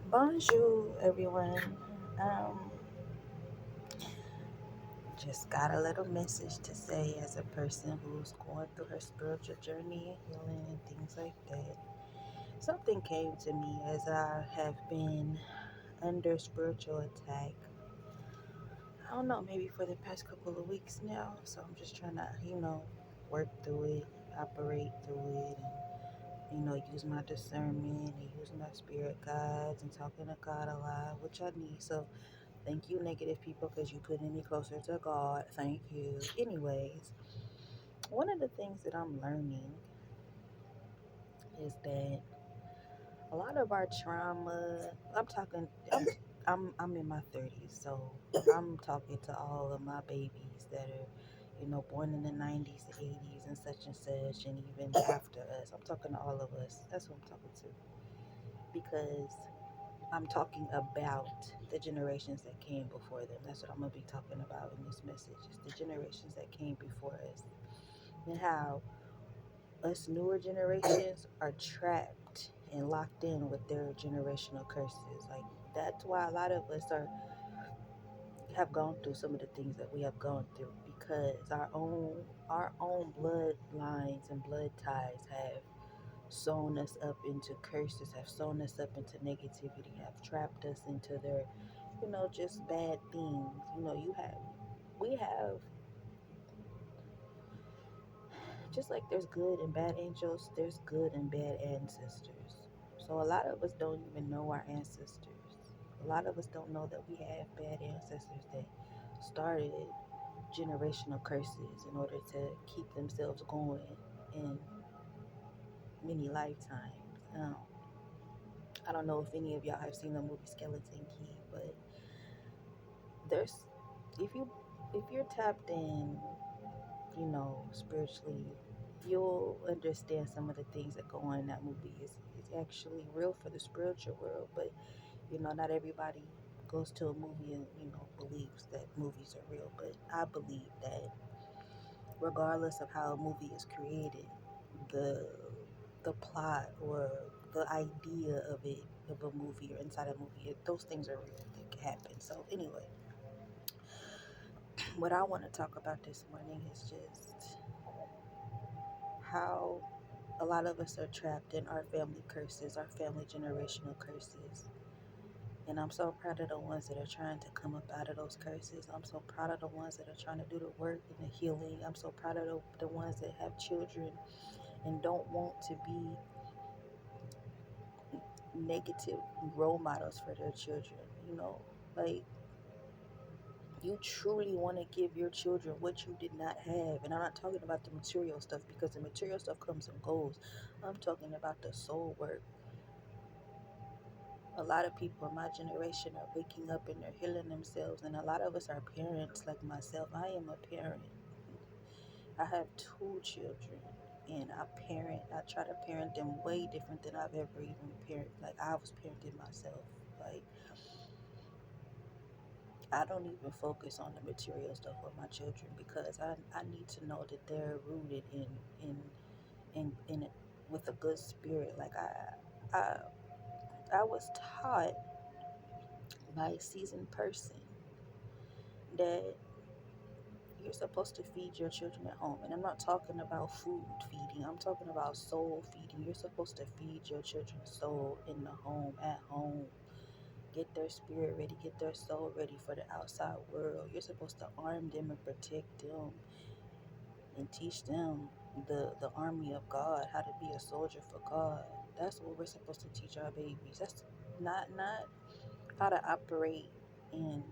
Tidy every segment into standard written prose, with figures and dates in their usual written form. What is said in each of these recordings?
Bonjour, everyone. Um, just got a little message to say as a person who's going through her spiritual journey and healing and things like that. Something came to me as I have been under spiritual attack. I don't know, maybe for the past couple of weeks now. So I'm just trying to, work through it, operate through it, and use my discernment and use my spirit guides and talking to God a lot, which I need. So thank you, negative people, because you putting me closer to God. Thank you. Anyways, one of the things that I'm learning is that a lot of our trauma. I'm in my 30s, so I'm talking to all of my babies that are, born in the 90s, 80s, and such, and even after us. I'm talking to all of us. That's what I'm talking to because I'm talking about the generations that came before them. That's what I'm going to be talking about in this message. It's the generations that came before us and how us newer generations are trapped and locked in with their generational curses. Like that's why a lot of us are have gone through some of the things that we have gone through because our own bloodlines and blood ties have sewn us up into curses, have sewn us up into negativity, have trapped us into their just bad things. We have, just like there's good and bad angels, there's good and bad ancestors. So a lot of us don't even know our ancestors. A lot of us don't know that we have bad ancestors that started generational curses in order to keep themselves going in many lifetimes. I don't know if any of y'all have seen the movie Skeleton Key, but there's if you if you're tapped in, spiritually, you'll understand some of the things that go on in that movie is actually real for the spiritual world. But not everybody goes to a movie and believes that movies are real. But I believe that regardless of how a movie is created, the the plot or the idea of it of a movie or inside a movie, those things are real. They can happen. So anyway, what I want to talk about this morning is just how a lot of us are trapped in our family curses, our family generational curses. And I'm so proud of the ones that are trying to come up out of those curses. I'm so proud of the ones that are trying to do the work and the healing. I'm so proud of the ones that have children and don't want to be negative role models for their children. Like you truly want to give your children what you did not have. And I'm not talking about the material stuff because the material stuff comes and goes. I'm talking about the soul work. A lot of people in my generation are waking up and they're healing themselves, and a lot of us are parents like myself. I am a parent. I have two children, and I try to parent them way different than I've ever even parented. Like I was parenting myself. Like I don't even focus on the material stuff with my children because I need to know that they're rooted in in it with a good spirit. Like I I was taught by a seasoned person that you're supposed to feed your children at home. And I'm not talking about food feeding, I'm talking about soul feeding. You're supposed to feed your children's soul in the home, at home. Get their spirit ready, get their soul ready for the outside world. You're supposed to arm them and protect them and teach them the army of God, how to be a soldier for God. That's what we're supposed to teach our babies. That's not how to operate in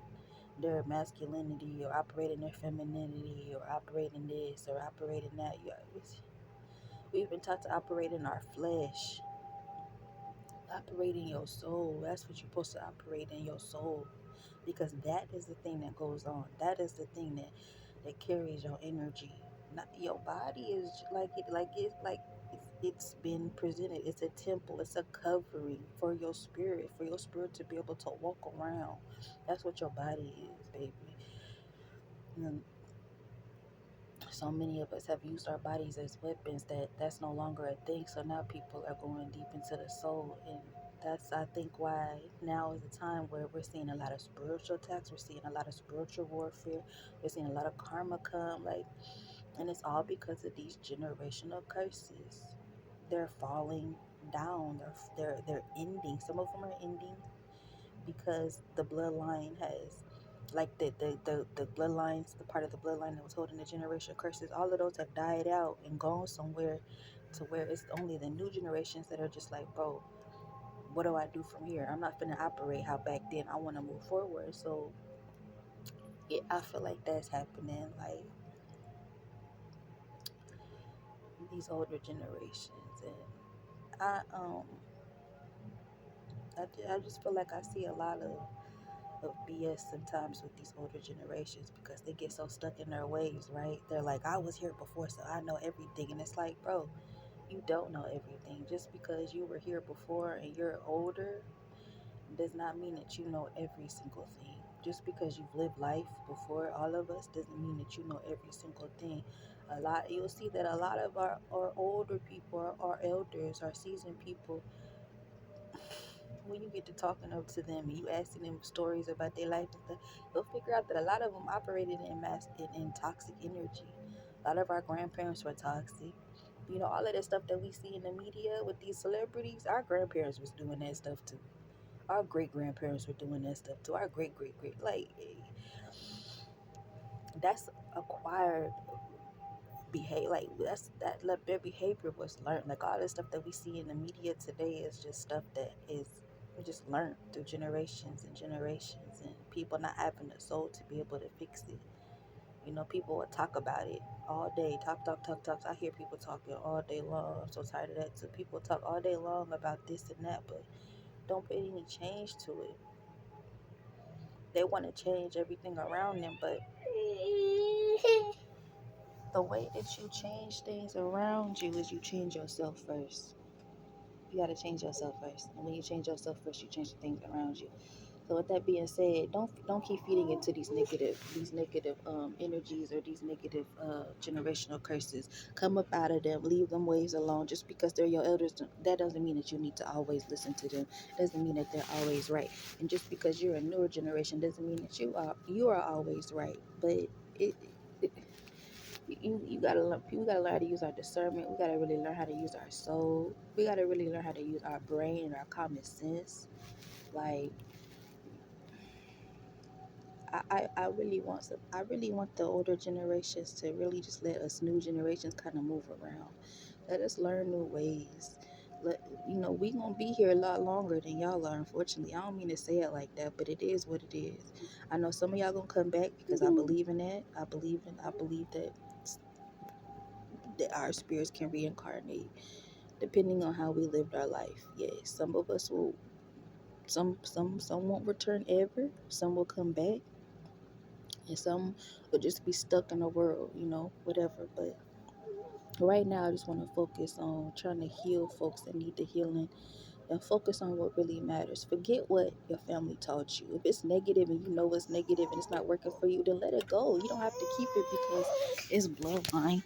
their masculinity or operate in their femininity or operate in this or operate in that. We've been taught to operate in our flesh. Operate in your soul. That's what you're supposed to operate in, your soul, because that is the thing that goes on. That is the thing that carries your energy. Not your body is it's been presented. It's a temple. It's a covering for your spirit to be able to walk around. That's what your body is, baby. And So many of us have used our bodies as weapons that that's no longer a thing. So now people are going deep into the soul, and that's, I think, why now is a time where we're seeing a lot of spiritual attacks. We're seeing a lot of spiritual warfare. We're seeing a lot of karma come, like, and it's all because of these generational curses. They're falling down. They're ending. Some of them are ending because the bloodline has, like, the bloodlines, the part of the bloodline that was holding the generation curses, all of those have died out and gone somewhere to where it's only the new generations that are just like, bro, what do I do from here? I'm not finna operate how back then. I want to move forward. So I feel like that's happening, like these older generations. And I just feel like I see a lot of BS sometimes with these older generations because they get so stuck in their ways, right? They're like, I was here before, so I know everything. And it's like, bro, you don't know everything. Just because you were here before and you're older does not mean that you know every single thing. Just because you've lived life before all of us doesn't mean that you know every single thing. You'll see that a lot of our older people, our elders, our seasoned people, when you get to talking up to them and you asking them stories about their life and stuff, you'll figure out that a lot of them operated in toxic energy. A lot of our grandparents were toxic. You know, all of that stuff that we see in the media with these celebrities, our grandparents was doing that stuff too. Our great grandparents were doing that stuff too. Our great, like, that's acquired behavior. Like, their behavior was learned. Like, all the stuff that we see in the media today is just stuff that is just learned through generations and generations, and people not having the soul to be able to fix it. You know, people would talk about it all day, talk. I hear people talking all day long. I'm so tired of that too. People talk all day long about this and that, but don't put any change to it. They want to change everything around them, but the way that you change things around you is you change yourself first. You got to change yourself first, and when you change yourself first, you change the things around you. So with that being said, don't keep feeding into these negative energies or these negative generational curses. Come up out of them. Leave them ways alone. Just because they're your elders, that doesn't mean that you need to always listen to them. Doesn't mean that they're always right. And just because you're a newer generation doesn't mean that you are always right. But it you gotta learn. We gotta learn how to use our discernment. We gotta really learn how to use our soul. We gotta really learn how to use our brain and our common sense. Like, I really want the older generations to really just let us new generations kind of move around. Let us learn new ways. Let we gonna be here a lot longer than y'all are. Unfortunately, I don't mean to say it like that, but it is what it is. I know some of y'all gonna come back because I believe in that. I believe that our spirits can reincarnate depending on how we lived our life. Yes, some of us will. Some won't return ever. Some will come back, and some will just be stuck in the world, whatever. But right now, I just want to focus on trying to heal folks that need the healing and focus on what really matters. Forget what your family taught you. If it's negative and you know it's negative and it's not working for you, then let it go. You don't have to keep it because it's bloodline.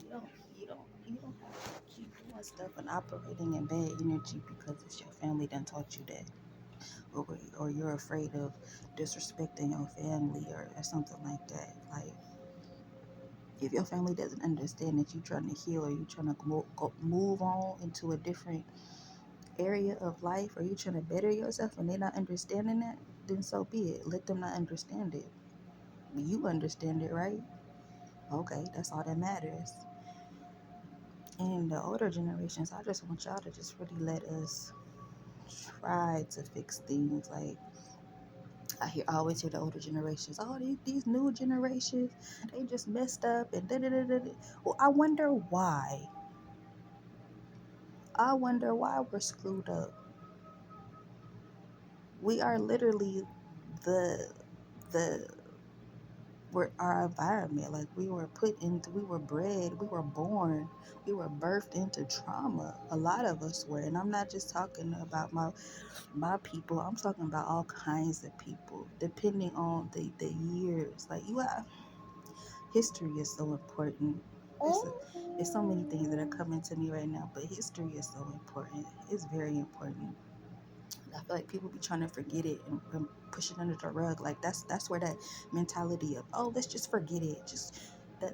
You don't, you don't have to keep doing stuff and operating in bad energy because it's your family done taught you that. Or you're afraid of disrespecting your family or something like that. Like, if your family doesn't understand that you're trying to heal or you're trying to move on into a different area of life or you're trying to better yourself and they're not understanding that, then so be it. Let them not understand it. You understand it, right? Okay, that's all that matters. And the older generations, I just want y'all to just really let us try to fix things. Like, I always hear the older generations, oh, these new generations, they just messed up and da da da da. Well, I wonder why. I wonder why we're screwed up. We are literally the the were our environment. Like we were put into, we were bred, we were born, we were birthed into trauma. A lot of us were, and I'm not just talking about my people. I'm talking about all kinds of people, depending on the years. Like you have, history is so important. It's so many things that are coming to me right now, but history is so important. It's very important. I feel like people be trying to forget it and push it under the rug. Like that's where that mentality of, oh, let's just forget it. Just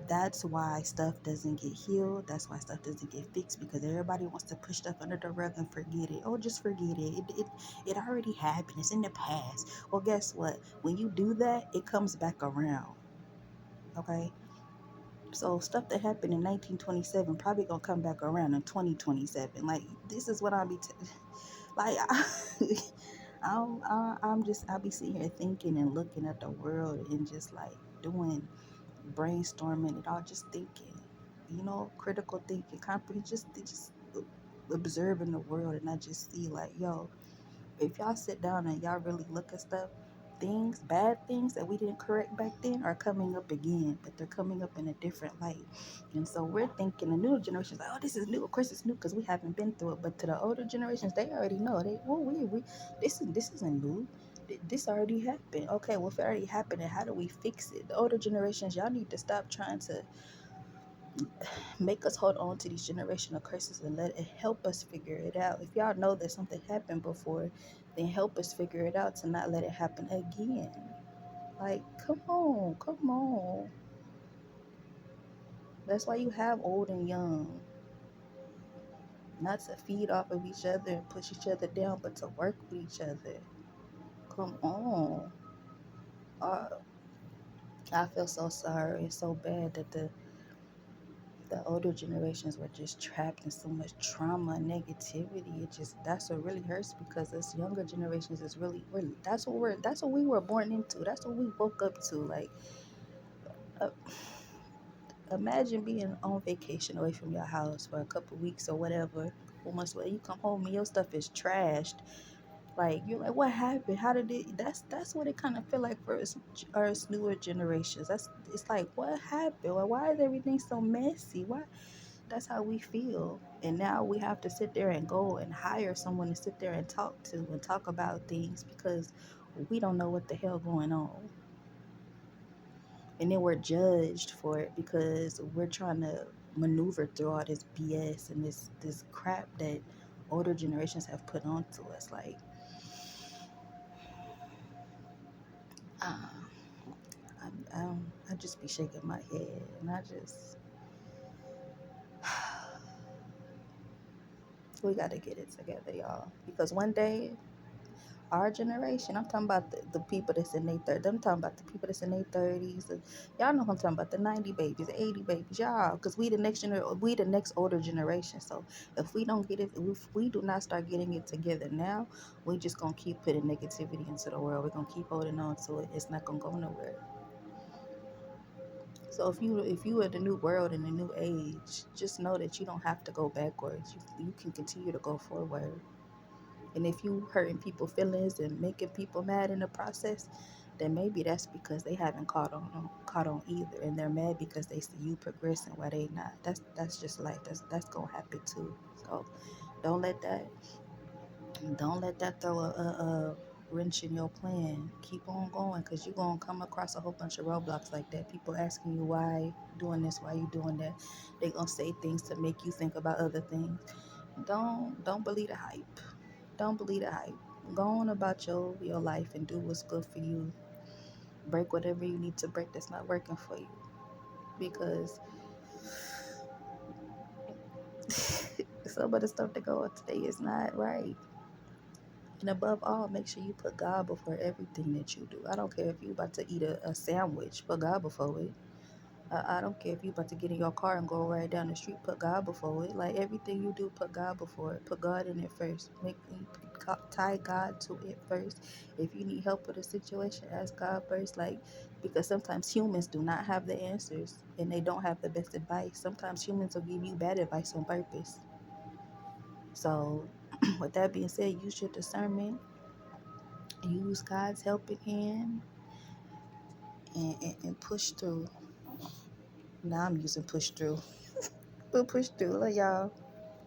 that's why stuff doesn't get healed. That's why stuff doesn't get fixed, because everybody wants to push stuff under the rug and forget it. Oh, just forget it. It already happened. It's in the past. Well, guess what? When you do that, it comes back around. Okay. So stuff that happened in 1927 probably gonna come back around in 2027. Like this is what I be like. I'll be sitting here thinking and looking at the world and just like doing brainstorming and all, just thinking, critical thinking, comprehend, just observing the world, and I just see like, yo, if y'all sit down and y'all really look at stuff, things, bad things that we didn't correct back then are coming up again, but they're coming up in a different light. And so we're thinking the new generation's like, oh, this is new. Of course it's new because we haven't been through it. But to the older generations, they already know. We this isn't new. This already happened. Okay, well, if it already happened, then how do we fix it? The older generations, y'all need to stop trying to make us hold on to these generational curses and let it help us figure it out. If y'all know that something happened before, then help us figure it out to not let it happen again. Like, come on, come on. That's why you have old and young. Not to feed off of each other and push each other down, but to work with each other. Come on. Uh, I feel so sorry. It's so bad that the older generations were just trapped in so much trauma and negativity. It just, that's what really hurts, because us younger generations is really that's what we were born into. That's what we woke up to. Like, uh, imagine being on vacation away from your house for a couple weeks or whatever, almost, where you come home and your stuff is trashed. Like, you're like, what happened? How did it? That's what it kind of feel like for us newer generations. It's like, what happened? Why is everything so messy? Why? That's how we feel. And now we have to sit there and go and hire someone to sit there and talk about things, because we don't know what the hell going on. And then we're judged for it because we're trying to maneuver through all this BS and this crap that older generations have put onto us. Like, uh, I just be shaking my head, and we got to get it together, y'all, because one day, our generation, I'm talking about the people that's in their 30s. I'm talking about the people that's in their 30s. Y'all know who I'm talking about, the 90 babies, the 80 babies, y'all, because we the next older generation. So if we don't get it, if we do not start getting it together now, we just going to keep putting negativity into the world. We're going to keep holding on to it. It's not going to go nowhere. So if you are the new world in the new age, just know that you don't have to go backwards. You can continue to go forward. And if you hurting people's feelings and making people mad in the process, then maybe that's because they haven't caught on either, and they're mad because they see you progressing while they not. That's just life. That's gonna happen too. So don't let that don't let that throw a wrench in your plan. Keep on going, because you're gonna come across a whole bunch of roadblocks like that. People asking you why you doing this, why you doing that. They gonna say things to make you think about other things. Don't believe the hype. Don't believe the hype. Go on about your life and do what's good for you. Break whatever you need to break that's not working for you. Because some of the stuff that go on today is not right. And above all, make sure you put God before everything that you do. I don't care if you about to eat a sandwich, put God before it. I don't care if you about to get in your car and go right down the street, put God before it. Like, everything you do, put God before it. Put God in it first. Tie God to it first. If you need help with a situation, ask God first. Like, because sometimes humans do not have the answers and they don't have the best advice. Sometimes humans will give you bad advice on purpose. So, with that being said, use your discernment, use God's helping hand, and push through. Now I'm using push through, but push through. Love y'all.